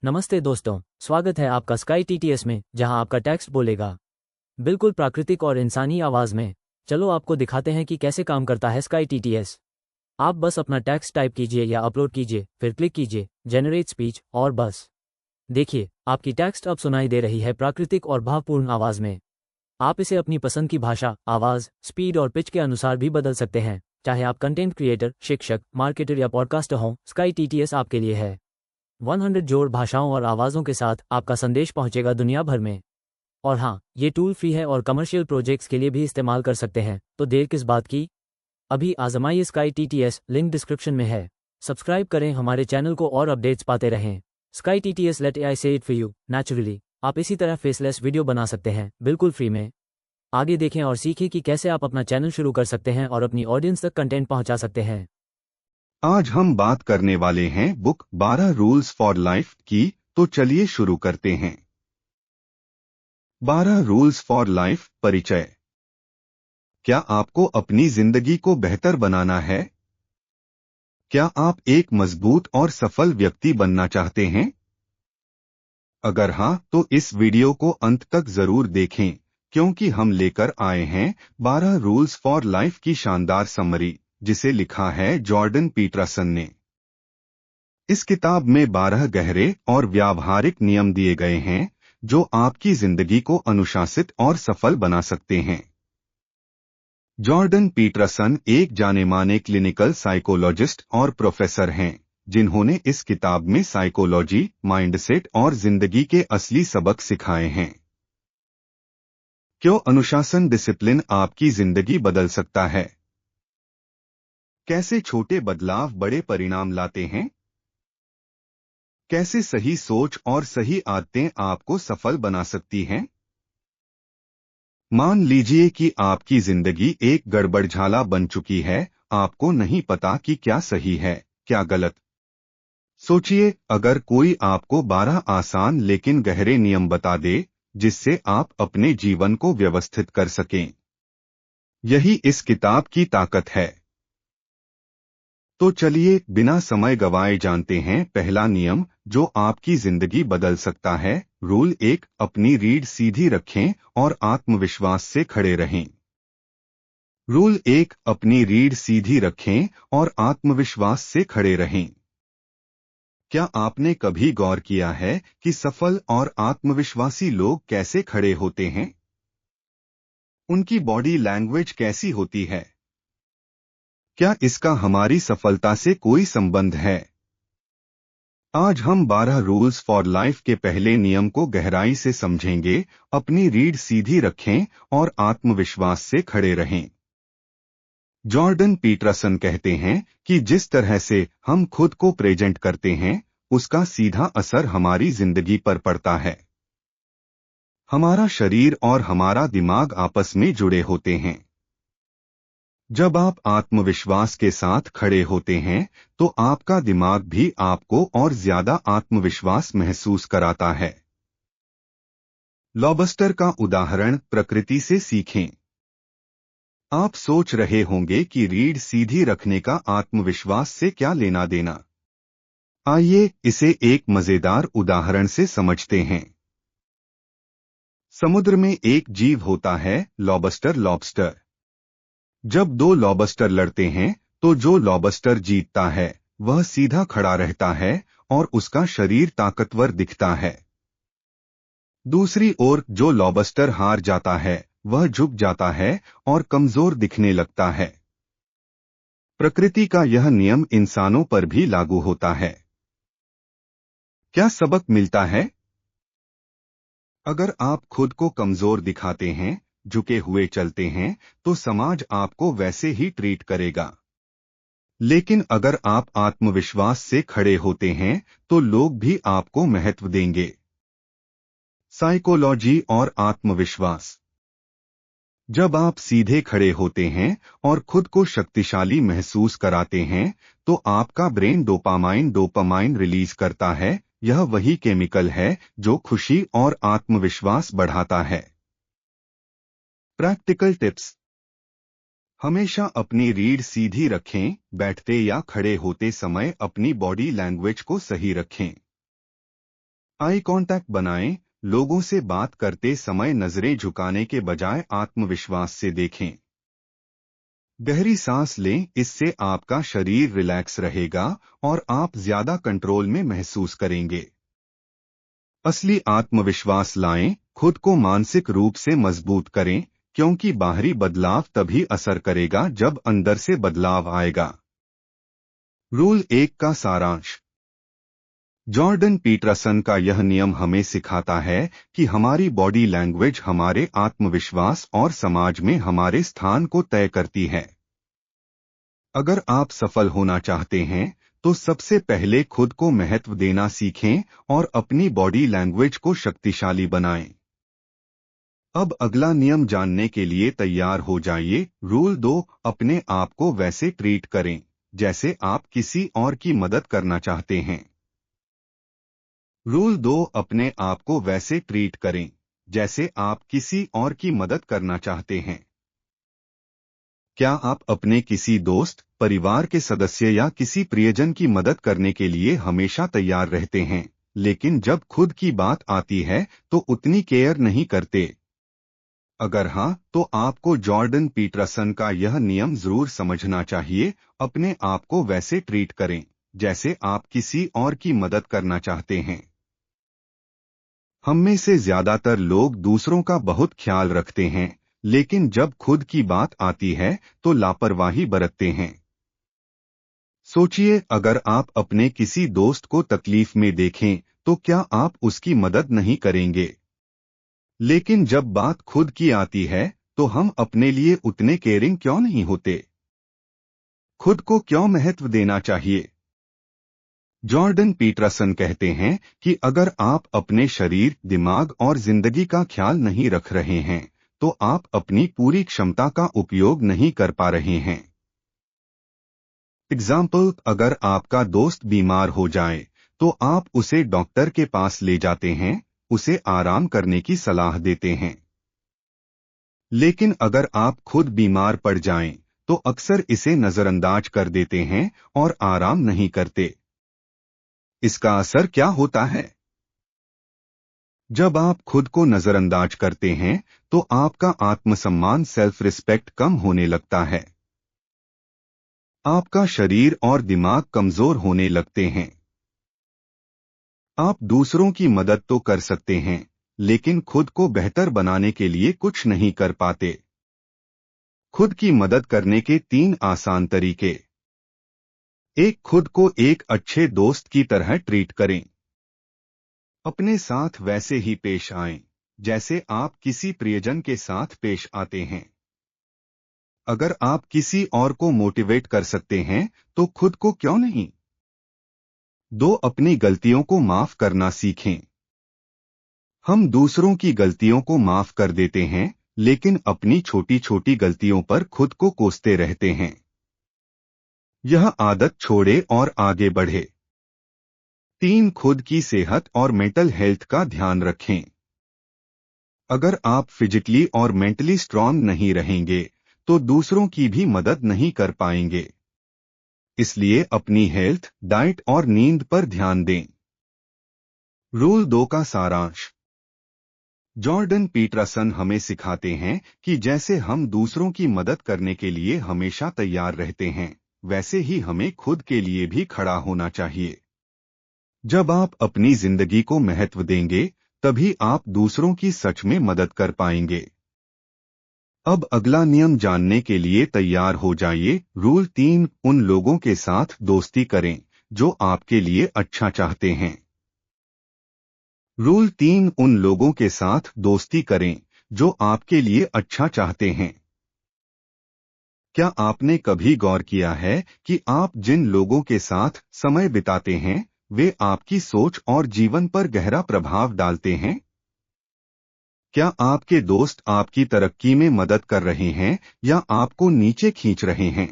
नमस्ते दोस्तों, स्वागत है आपका स्काई टीटीएस में, जहां आपका टेक्स्ट बोलेगा बिल्कुल प्राकृतिक और इंसानी आवाज़ में। चलो आपको दिखाते हैं कि कैसे काम करता है स्काई टीटीएस। आप बस अपना टेक्स्ट टाइप कीजिए या अपलोड कीजिए, फिर क्लिक कीजिए जनरेट स्पीच और बस देखिए आपकी टेक्स्ट अब सुनाई दे रही है प्राकृतिक और भावपूर्ण आवाज़ में। आप इसे अपनी पसंद की भाषा, आवाज़, स्पीड और पिच के अनुसार भी बदल सकते हैं। चाहे आप कंटेंट क्रिएटर, शिक्षक, मार्केटर या पॉडकास्टर हों, स्काई टीटीएस आपके लिए है। 100 जोड़ भाषाओं और आवाज़ों के साथ आपका संदेश पहुंचेगा दुनिया भर में। और हाँ, ये टूल फ्री है और कमर्शियल प्रोजेक्ट्स के लिए भी इस्तेमाल कर सकते हैं, तो देर किस बात की। अभी आजमाइए स्काई टीटीएस, लिंक डिस्क्रिप्शन में है। सब्सक्राइब करें हमारे चैनल को और अपडेट्स पाते रहें। स्काई टीटीएस, लेट एआई से इट फॉर यू नेचुरली। आप इसी तरह फेसलेस वीडियो बना सकते हैं, बिल्कुल फ्री में। आगे देखें और सीखें कि कैसे आप अपना चैनल शुरू कर सकते हैं और अपनी ऑडियंस तक कंटेंट पहुंचा सकते हैं। आज हम बात करने वाले हैं बुक 12 रूल्स फॉर लाइफ की, तो चलिए शुरू करते हैं। 12 रूल्स फॉर लाइफ परिचय। क्या आपको अपनी जिंदगी को बेहतर बनाना है? क्या आप एक मजबूत और सफल व्यक्ति बनना चाहते हैं? अगर हाँ, तो इस वीडियो को अंत तक जरूर देखें, क्योंकि हम लेकर आए हैं 12 रूल्स फॉर लाइफ की शानदार समरी, जिसे लिखा है जॉर्डन पीटरसन ने। इस किताब में 12 गहरे और व्यावहारिक नियम दिए गए हैं, जो आपकी जिंदगी को अनुशासित और सफल बना सकते हैं। जॉर्डन पीटरसन एक जाने-माने क्लिनिकल साइकोलॉजिस्ट और प्रोफेसर हैं, जिन्होंने इस किताब में साइकोलॉजी, माइंडसेट और जिंदगी के असली सबक सिखाए हैं। क्यों अनुशासन डिसिप्लिन आपकी जिंदगी बदल सकता है? कैसे छोटे बदलाव बड़े परिणाम लाते हैं? कैसे सही सोच और सही आदतें आपको सफल बना सकती हैं? मान लीजिए कि आपकी जिंदगी एक गड़बड़झाला बन चुकी है, आपको नहीं पता कि क्या सही है, क्या गलत। सोचिए, अगर कोई आपको 12 आसान लेकिन गहरे नियम बता दे, जिससे आप अपने जीवन को व्यवस्थित कर सकें। यही इस किताब की ताकत है। तो चलिए बिना समय गवाए जानते हैं पहला नियम, जो आपकी जिंदगी बदल सकता है। रूल 1, अपनी रीढ़ सीधी रखें और आत्मविश्वास से खड़े रहें। रूल 1, अपनी रीढ़ सीधी रखें और आत्मविश्वास से खड़े रहें। क्या आपने कभी गौर किया है कि सफल और आत्मविश्वासी लोग कैसे खड़े होते हैं? उनकी बॉडी लैंग्वेज कैसी होती है? क्या इसका हमारी सफलता से कोई संबंध है? आज हम 12 रूल्स फॉर लाइफ के पहले नियम को गहराई से समझेंगे। अपनी रीढ़ सीधी रखें और आत्मविश्वास से खड़े रहें। जॉर्डन पीटरसन कहते हैं कि जिस तरह से हम खुद को प्रेजेंट करते हैं, उसका सीधा असर हमारी जिंदगी पर पड़ता है। हमारा शरीर और हमारा दिमाग आपस में जुड़े होते हैं। जब आप आत्मविश्वास के साथ खड़े होते हैं, तो आपका दिमाग भी आपको और ज्यादा आत्मविश्वास महसूस कराता है। लॉबस्टर का उदाहरण प्रकृति से सीखें। आप सोच रहे होंगे कि रीढ़ सीधी रखने का आत्मविश्वास से क्या लेना देना। आइए इसे एक मजेदार उदाहरण से समझते हैं। समुद्र में एक जीव होता है, लॉबस्टर लॉबस्टर। जब दो लॉबस्टर लड़ते हैं, तो जो लॉबस्टर जीतता है, वह सीधा खड़ा रहता है और उसका शरीर ताकतवर दिखता है। दूसरी ओर जो लॉबस्टर हार जाता है, वह झुक जाता है और कमजोर दिखने लगता है। प्रकृति का यह नियम इंसानों पर भी लागू होता है। क्या सबक मिलता है? अगर आप खुद को कमजोर दिखाते हैं, झुके हुए चलते हैं, तो समाज आपको वैसे ही ट्रीट करेगा। लेकिन अगर आप आत्मविश्वास से खड़े होते हैं, तो लोग भी आपको महत्व देंगे। साइकोलॉजी और आत्मविश्वास। जब आप सीधे खड़े होते हैं और खुद को शक्तिशाली महसूस कराते हैं, तो आपका ब्रेन डोपामाइन रिलीज करता है। यह वही केमिकल है जो खुशी और आत्मविश्वास बढ़ाता है। Practical tips. हमेशा अपनी रीढ़ सीधी रखें, बैठते या खड़े होते समय अपनी बॉडी लैंग्वेज को सही रखें। आई कांटेक्ट बनाएं। लोगों से बात करते समय नजरें झुकाने के बजाय आत्मविश्वास से देखें। गहरी सांस लें, इससे आपका शरीर रिलैक्स रहेगा और आप ज्यादा कंट्रोल में महसूस करेंगे। असली आत्मविश्वास लाएं, खुद को मानसिक रूप से मजबूत करें, क्योंकि बाहरी बदलाव तभी असर करेगा जब अंदर से बदलाव आएगा। रूल 1 का सारांश। जॉर्डन पीटरसन का यह नियम हमें सिखाता है कि हमारी बॉडी लैंग्वेज हमारे आत्मविश्वास और समाज में हमारे स्थान को तय करती है। अगर आप सफल होना चाहते हैं तो सबसे पहले खुद को महत्व देना सीखें और अपनी बॉडी लैंग्वेज को शक्तिशाली बनाएं। अब अगला नियम जानने के लिए तैयार हो जाइए। रूल 2, अपने आप को वैसे ट्रीट करें जैसे आप किसी और की मदद करना चाहते हैं। रूल 2, अपने आप को वैसे ट्रीट करें जैसे आप किसी और की मदद करना चाहते हैं। क्या आप अपने किसी दोस्त, परिवार के सदस्य या किसी प्रियजन की मदद करने के लिए हमेशा तैयार रहते हैं, लेकिन जब खुद की बात आती है तो उतनी केयर नहीं करते? अगर हाँ, तो आपको जॉर्डन पीटरसन का यह नियम जरूर समझना चाहिए। अपने आप को वैसे ट्रीट करें जैसे आप किसी और की मदद करना चाहते हैं। हम में से ज्यादातर लोग दूसरों का बहुत ख्याल रखते हैं, लेकिन जब खुद की बात आती है तो लापरवाही बरतते हैं। सोचिए, अगर आप अपने किसी दोस्त को तकलीफ में देखें तो क्या आप उसकी मदद नहीं करेंगे? लेकिन जब बात खुद की आती है तो हम अपने लिए उतने केयरिंग क्यों नहीं होते? खुद को क्यों महत्व देना चाहिए? जॉर्डन पीटरसन कहते हैं कि अगर आप अपने शरीर, दिमाग और जिंदगी का ख्याल नहीं रख रहे हैं तो आप अपनी पूरी क्षमता का उपयोग नहीं कर पा रहे हैं। एग्जाम्पल, अगर आपका दोस्त बीमार हो जाए तो आप उसे डॉक्टर के पास ले जाते हैं, उसे आराम करने की सलाह देते हैं। लेकिन अगर आप खुद बीमार पड़ जाएं तो अक्सर इसे नजरअंदाज कर देते हैं और आराम नहीं करते। इसका असर क्या होता है? जब आप खुद को नजरअंदाज करते हैं तो आपका आत्मसम्मान, सेल्फ रिस्पेक्ट कम होने लगता है। आपका शरीर और दिमाग कमजोर होने लगते हैं। आप दूसरों की मदद तो कर सकते हैं, लेकिन खुद को बेहतर बनाने के लिए कुछ नहीं कर पाते। खुद की मदद करने के 3 आसान तरीके। 1, खुद को एक अच्छे दोस्त की तरह ट्रीट करें। अपने साथ वैसे ही पेश आएं जैसे आप किसी प्रियजन के साथ पेश आते हैं। अगर आप किसी और को मोटिवेट कर सकते हैं तो खुद को क्यों नहीं? 2, अपनी गलतियों को माफ करना सीखें। हम दूसरों की गलतियों को माफ कर देते हैं, लेकिन अपनी छोटी छोटी गलतियों पर खुद को कोसते रहते हैं। यह आदत छोड़े और आगे बढ़े। 3, खुद की सेहत और मेंटल हेल्थ का ध्यान रखें। अगर आप फिजिकली और मेंटली स्ट्रांग नहीं रहेंगे तो दूसरों की भी मदद नहीं कर पाएंगे। इसलिए अपनी हेल्थ, डाइट और नींद पर ध्यान दें। रूल 2 का सारांश। जॉर्डन पीटरसन हमें सिखाते हैं कि जैसे हम दूसरों की मदद करने के लिए हमेशा तैयार रहते हैं, वैसे ही हमें खुद के लिए भी खड़ा होना चाहिए। जब आप अपनी जिंदगी को महत्व देंगे, तभी आप दूसरों की सच में मदद कर पाएंगे। अब अगला नियम जानने के लिए तैयार हो जाइए। रूल 3, उन लोगों के साथ दोस्ती करें जो आपके लिए अच्छा चाहते हैं। रूल 3, उन लोगों के साथ दोस्ती करें जो आपके लिए अच्छा चाहते हैं। क्या आपने कभी गौर किया है कि आप जिन लोगों के साथ समय बिताते हैं, वे आपकी सोच और जीवन पर गहरा प्रभाव डालते हैं? क्या आपके दोस्त आपकी तरक्की में मदद कर रहे हैं या आपको नीचे खींच रहे हैं?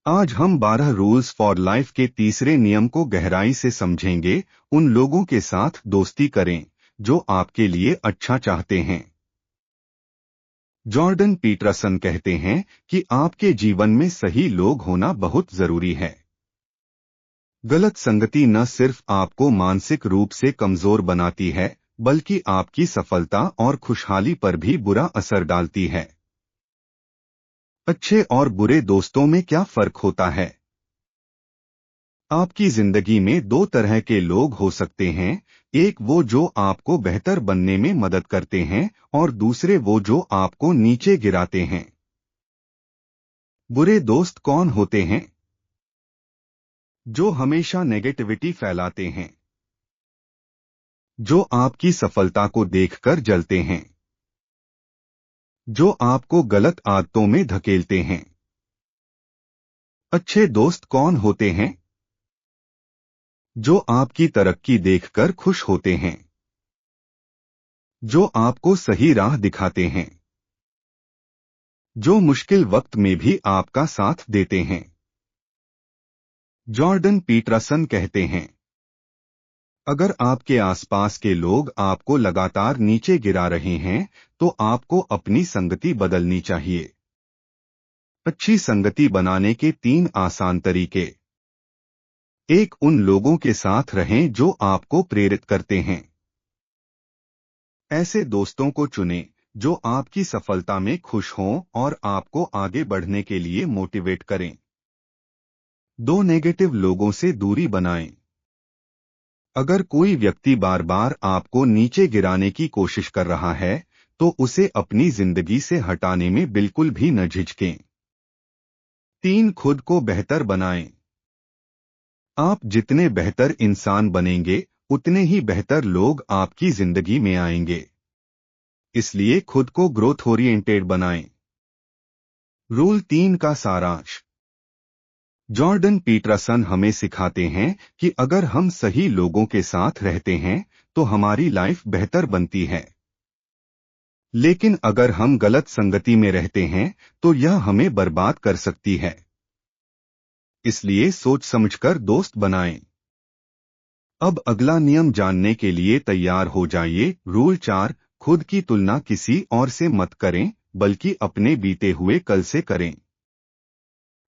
आज हम 12 रूल्स फॉर लाइफ के तीसरे नियम को गहराई से समझेंगे। उन लोगों के साथ दोस्ती करें जो आपके लिए अच्छा चाहते हैं। जॉर्डन पीटरसन कहते हैं कि आपके जीवन में सही लोग होना बहुत जरूरी है। गलत संगति न सिर्फ आपको मानसिक रूप से कमजोर बनाती है, बल्कि आपकी सफलता और खुशहाली पर भी बुरा असर डालती है। अच्छे और बुरे दोस्तों में क्या फर्क होता है? आपकी जिंदगी में दो तरह के लोग हो सकते हैं, एक वो जो आपको बेहतर बनने में मदद करते हैं और दूसरे वो जो आपको नीचे गिराते हैं। बुरे दोस्त कौन होते हैं? जो हमेशा नेगेटिविटी फैलाते हैं, जो आपकी सफलता को देखकर जलते हैं, जो आपको गलत आदतों में धकेलते हैं। अच्छे दोस्त कौन होते हैं? जो आपकी तरक्की देखकर खुश होते हैं, जो आपको सही राह दिखाते हैं, जो मुश्किल वक्त में भी आपका साथ देते हैं। जॉर्डन पीटरसन कहते हैं, अगर आपके आसपास के लोग आपको लगातार नीचे गिरा रहे हैं, तो आपको अपनी संगति बदलनी चाहिए। अच्छी संगति बनाने के 3 आसान तरीके। 1. उन लोगों के साथ रहें जो आपको प्रेरित करते हैं। ऐसे दोस्तों को चुनें जो आपकी सफलता में खुश हों और आपको आगे बढ़ने के लिए मोटिवेट करें। 2. नेगेटिव लोगों से दूरी बनाएं। अगर कोई व्यक्ति बार बार आपको नीचे गिराने की कोशिश कर रहा है, तो उसे अपनी जिंदगी से हटाने में बिल्कुल भी न झिझकें। 3. खुद को बेहतर बनाएं। आप जितने बेहतर इंसान बनेंगे, उतने ही बेहतर लोग आपकी जिंदगी में आएंगे। इसलिए खुद को ग्रोथ ओरिएंटेड बनाएं। रूल 3 का सारांश। जॉर्डन पीटरसन हमें सिखाते हैं कि अगर हम सही लोगों के साथ रहते हैं, तो हमारी लाइफ बेहतर बनती है। लेकिन अगर हम गलत संगति में रहते हैं, तो यह हमें बर्बाद कर सकती है। इसलिए सोच समझकर दोस्त बनाएं। अब अगला नियम जानने के लिए तैयार हो जाइए। रूल 4, खुद की तुलना किसी और से मत करें, बल्कि अपने बीते हुए कल से करें।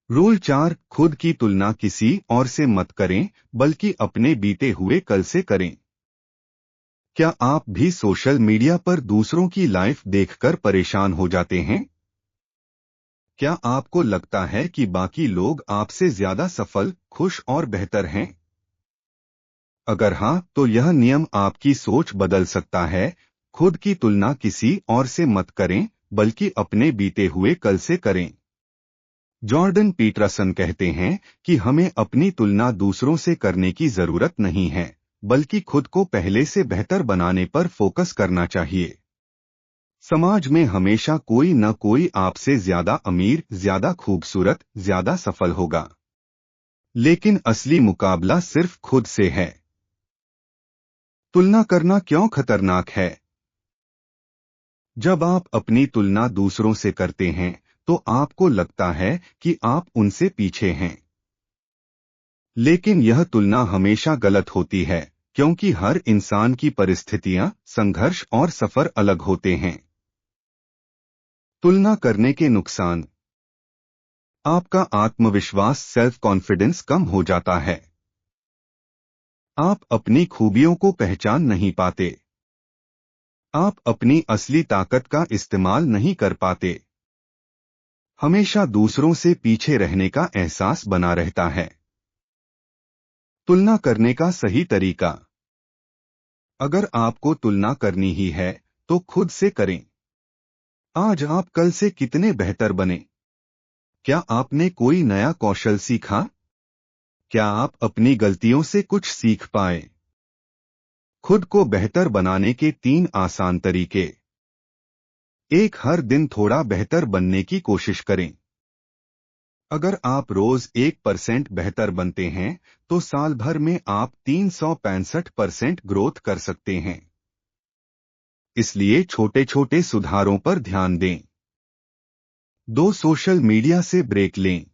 रूल 4, खुद की तुलना किसी और से मत करें, बल्कि अपने बीते हुए कल से करें। क्या आप भी सोशल मीडिया पर दूसरों की लाइफ देखकर परेशान हो जाते हैं? क्या आपको लगता है कि बाकी लोग आपसे ज्यादा सफल, खुश और बेहतर हैं? अगर हाँ, तो यह नियम आपकी सोच बदल सकता है। खुद की तुलना किसी और से मत करें, बल्कि अपने बीते हुए कल से करें। जॉर्डन पीटरसन कहते हैं कि हमें अपनी तुलना दूसरों से करने की जरूरत नहीं है, बल्कि खुद को पहले से बेहतर बनाने पर फोकस करना चाहिए। समाज में हमेशा कोई न कोई आपसे ज्यादा अमीर, ज्यादा खूबसूरत, ज्यादा सफल होगा। लेकिन असली मुकाबला सिर्फ खुद से है। तुलना करना क्यों खतरनाक है? जब आप अपनी तुलना दूसरों से करते हैं, तो आपको लगता है कि आप उनसे पीछे हैं। लेकिन यह तुलना हमेशा गलत होती है, क्योंकि हर इंसान की परिस्थितियां, संघर्ष और सफर अलग होते हैं। तुलना करने के नुकसान। आपका आत्मविश्वास, सेल्फ कॉन्फिडेंस कम हो जाता है। आप अपनी खूबियों को पहचान नहीं पाते। आप अपनी असली ताकत का इस्तेमाल नहीं कर पाते। हमेशा दूसरों से पीछे रहने का एहसास बना रहता है। तुलना करने का सही तरीका। अगर आपको तुलना करनी ही है, तो खुद से करें। आज आप कल से कितने बेहतर बने? क्या आपने कोई नया कौशल सीखा? क्या आप अपनी गलतियों से कुछ सीख पाए? खुद को बेहतर बनाने के 3 आसान तरीके। 1. हर दिन थोड़ा बेहतर बनने की कोशिश करें। अगर आप रोज 1% बेहतर बनते हैं, तो साल भर में आप 365% ग्रोथ कर सकते हैं। इसलिए छोटे छोटे सुधारों पर ध्यान दें। 2. सोशल मीडिया से ब्रेक लें।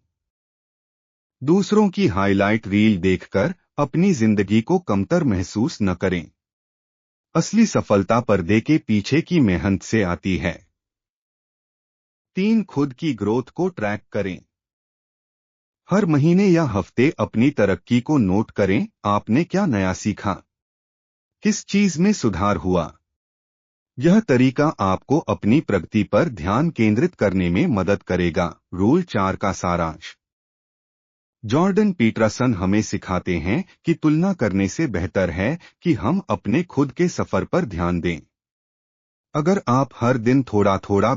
दूसरों की हाइलाइट रील देखकर अपनी जिंदगी को कमतर महसूस न करें। असली सफलता पर्दे के पीछे की मेहनत से आती है। 3. खुद की ग्रोथ को ट्रैक करें। हर महीने या हफ्ते अपनी तरक्की को नोट करें। आपने क्या नया सीखा, किस चीज में सुधार हुआ। यह तरीका आपको अपनी प्रगति पर ध्यान केंद्रित करने में मदद करेगा। रूल 4 का सारांश। जॉर्डन पीटरसन हमें सिखाते हैं कि तुलना करने से बेहतर है कि हम अपने खुद के सफर पर ध्यान दें। अगर आप हर दिन थोड़ा थोड़ा